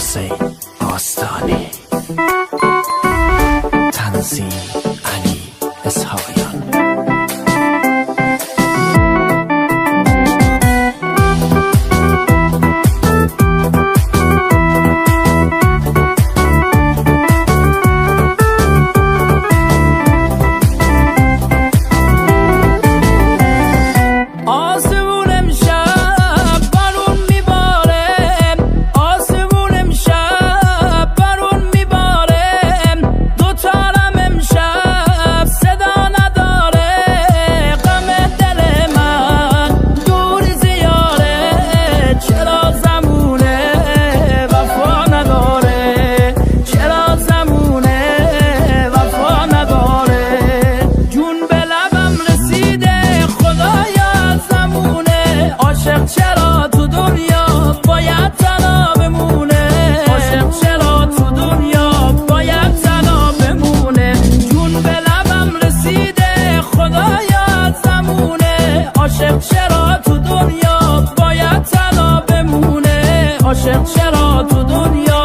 حسین آستانی، تنظیم علی اسحاقیان. چرا تو دنیا باید تنها بمونه؟ عاشق چرا تو دنیا باید تنها بمونه؟ جون به لبم رسیده خدایا از زمونه. عاشق چرا تو دنیا باید تنها بمونه؟ عاشق چرا تو دنیا